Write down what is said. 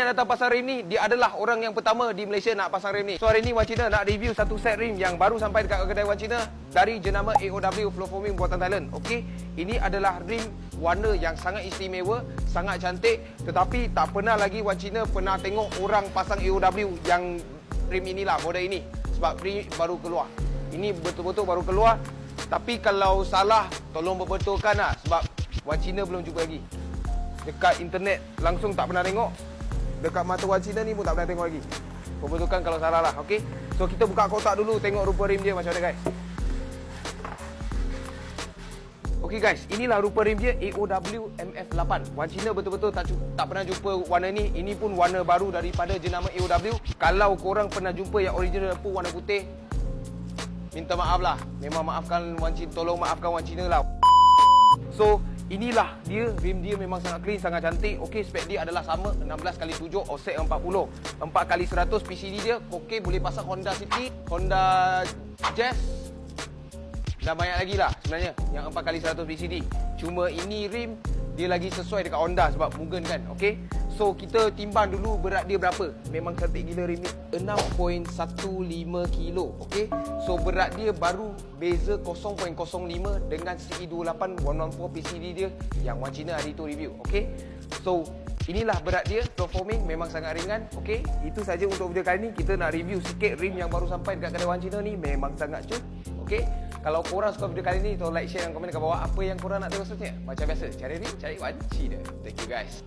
yang datang pasang rim ni, dia adalah orang yang pertama di Malaysia nak pasang rim ni. So hari ni Wan Cina nak review satu set rim yang baru sampai dekat kedai Wan Cina dari jenama AOW Flow Foaming buatan Thailand. Okey, ini adalah rim warna yang sangat istimewa, sangat cantik, tetapi tak pernah lagi Wan Cina pernah tengok orang pasang AOW yang rim inilah, model ini. Sebab rim baru keluar. Ini betul-betul baru keluar. Tapi kalau salah, tolong berbetulkan lah. Sebab Wan Cina belum jumpa lagi. Dekat internet langsung tak pernah tengok. Dekat mata Wan Cina ni pun tak pernah tengok lagi. Berbetulkan kalau salah lah. Okay? So kita buka kotak dulu, tengok rupa rim dia macam mana guys. Okay guys, inilah rupa rim dia AOW MF8. Wan Cina betul-betul tak pernah jumpa warna ni. Ini pun warna baru daripada jenama AOW. Kalau korang pernah jumpa yang original pun warna putih, minta maaf lah. Memang maafkan Wan Cina, tolong maafkan Wan Cina lah. So, inilah dia, rim dia memang sangat clean, sangat cantik. Okey, spek dia adalah sama 16x7 offset 40. 4x100 PCD dia. Okey, boleh pasang Honda City, Honda Jazz dan banyak lagi lah sebenarnya yang 4x100 PCD. Cuma ini rim dia lagi sesuai dekat Honda sebab Mugen kan. Okey. So kita timbang dulu berat dia berapa. Memang cantik gila rim ni. 6.15 kilo. Okey. So berat dia baru beza 0.05 dengan CE28 114 PCD dia yang Wan Cina hari tu review. Okey. So inilah berat dia. Flow Foaming memang sangat ringan. Okey. Itu saja untuk video kali ni. Kita nak review sikit rim yang baru sampai dekat kedai Wan Cina ni. Memang sangat cute. Okey. Kalau korang suka video kali ni, tolong like, share dan komen dekat bawah apa yang korang nak tengok seterusnya. Macam biasa, cari rim, cari Wan Cina. Thank you guys.